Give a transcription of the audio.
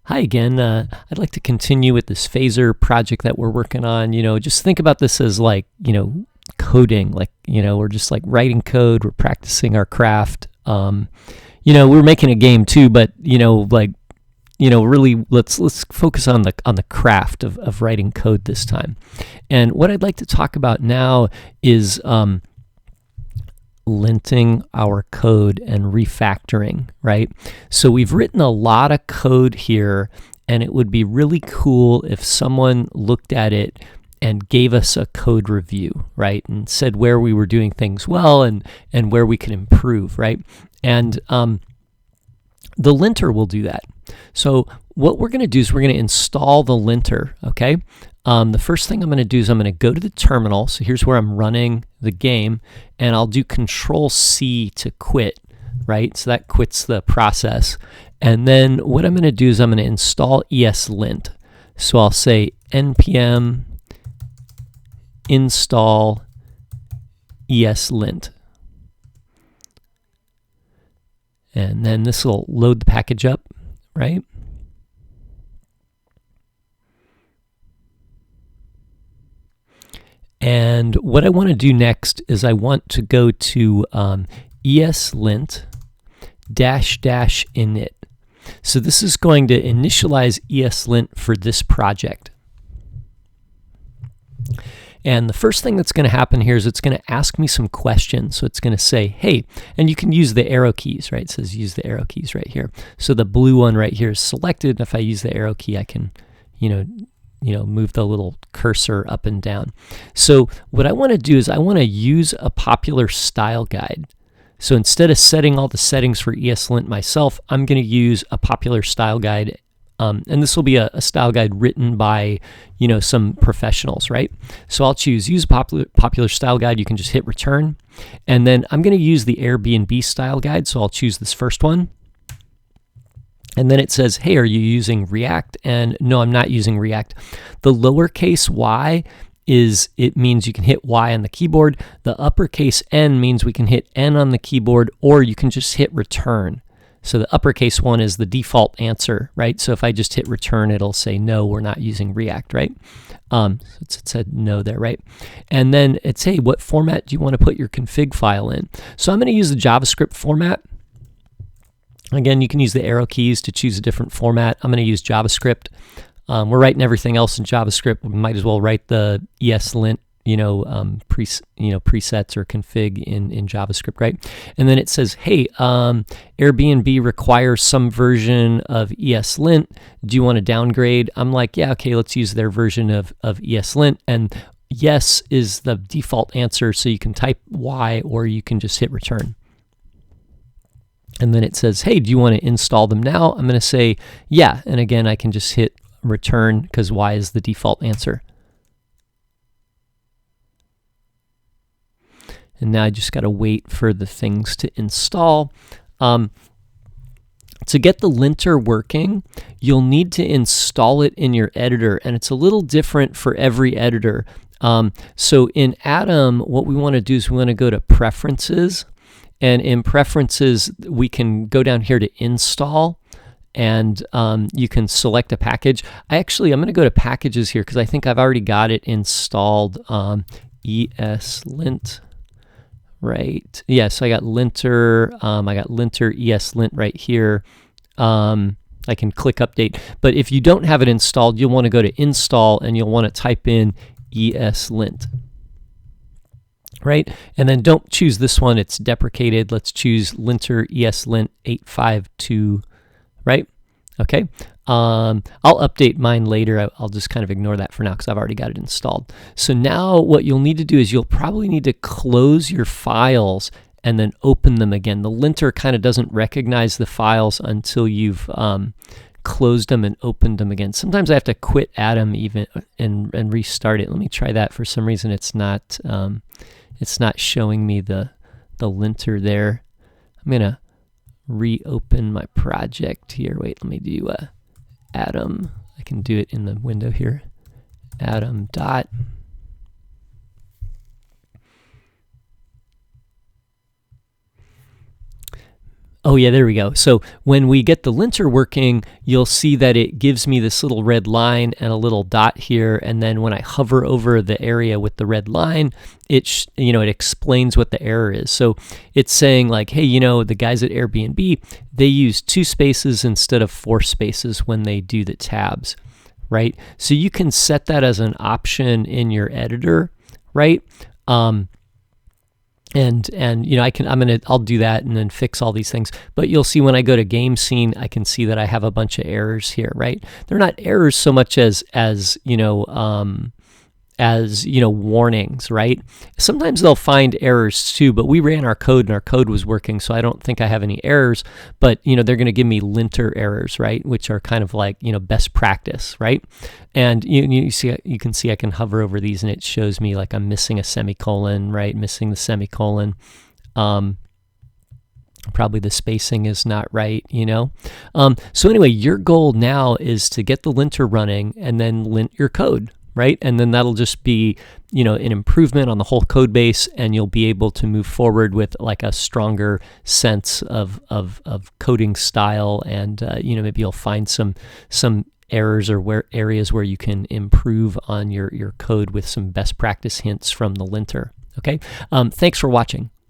Hi again. I'd like to continue with this phaser project that we're working on. Just think about this as like, coding. Like, we're just like writing code. We're practicing our craft. We're making a game too, but really let's focus on the craft of writing code this time. And what I'd like to talk about now is linting our code and refactoring, right? So we've written a lot of code here, and it would be really cool if someone looked at it and gave us a code review, right? And said where we were doing things well and where we could improve, right? And the linter will do that. So what we're going to do is we're going to install the linter, okay? The first thing I'm going to do is I'm going to go to the terminal. So here's where I'm running the game, and I'll do Control-C to quit, right? So that quits the process. And then what I'm going to do is I'm going to install ESLint. So I'll say npm install ESLint. And then this will load the package up, right? And what I want to do next is I want to go to ESLint --init. So this is going to initialize ESLint for this project. And the first thing that's going to happen here is it's going to ask me some questions. So it's going to say, hey, and you can use the arrow keys, right? It says use the arrow keys right here. So the blue one right here is selected. And if I use the arrow key, I can, move the little cursor up and down. So what I want to do is I want to use a popular style guide. So instead of setting all the settings for ESLint myself, I'm going to use a popular style guide. And this will be a style guide written by, some professionals, right? So I'll choose use popular style guide. You can just hit return. And then I'm going to use the Airbnb style guide. So I'll choose this first one. And then it says, hey, are you using React? And no, I'm not using React. The lowercase y it means you can hit Y on the keyboard. The uppercase N means we can hit N on the keyboard, or you can just hit return. So the uppercase one is the default answer, right? So if I just hit return, it'll say, no, we're not using React, right? So it said no there, right? And then it's, hey, what format do you want to put your config file in? So I'm going to use the JavaScript format. Again, you can use the arrow keys to choose a different format. I'm going to use JavaScript. We're writing everything else in JavaScript. We might as well write the ESLint presets or config in JavaScript, right? And then it says, hey, Airbnb requires some version of ESLint. Do you want to downgrade? I'm like, yeah, okay, let's use their version of ESLint. And yes is the default answer, so you can type Y or you can just hit return. And then it says, hey, do you want to install them now? I'm going to say, yeah. And again, I can just hit return because Y is the default answer. And now I just got to wait for the things to install. To get the linter working, you'll need to install it in your editor, and it's a little different for every editor. So in Atom, what we want to do is we want to go to Preferences, and in Preferences, we can go down here to Install, and you can select a package. I'm going to go to Packages here because I think I've already got it installed, ESLint. Right. Yeah, so I got linter, ESLint right here. I can click update. But if you don't have it installed, you'll want to go to install and you'll want to type in ESLint. Right? And then don't choose this one, it's deprecated. Let's choose linter ESLint 852, right? Okay. I'll update mine later. I'll just kind of ignore that for now because I've already got it installed. So now what you'll need to do is you'll probably need to close your files and then open them again. The linter kind of doesn't recognize the files until you've closed them and opened them again. Sometimes I have to quit Atom even and restart it. Let me try that. For some reason it's not showing me the linter there. I'm gonna reopen my project here. Wait, let me do Atom. I can do it in the window here. Atom dot. Oh yeah, there we go. So when we get the linter working, you'll see that it gives me this little red line and a little dot here, and then when I hover over the area with the red line, it explains what the error is. So it's saying like, hey, the guys at Airbnb, they use 2 spaces instead of 4 spaces when they do the tabs, right? So you can set that as an option in your editor, right? I'll do that and then fix all these things. But you'll see when I go to game scene, I can see that I have a bunch of errors here, right? They're not errors so much as warnings, right? Sometimes they'll find errors too, but we ran our code and our code was working, so I don't think I have any errors. But they're going to give me linter errors, right? Which are kind of like best practice, right? And you can see I can hover over these and it shows me like I'm missing a semicolon, right? Missing the semicolon. Probably the spacing is not right, So anyway, your goal now is to get the linter running and then lint your code, right? And then that'll just be, an improvement on the whole code base, and you'll be able to move forward with like a stronger sense of coding style, and maybe you'll find some errors or areas where you can improve on your code with some best practice hints from the linter. Okay, thanks for watching.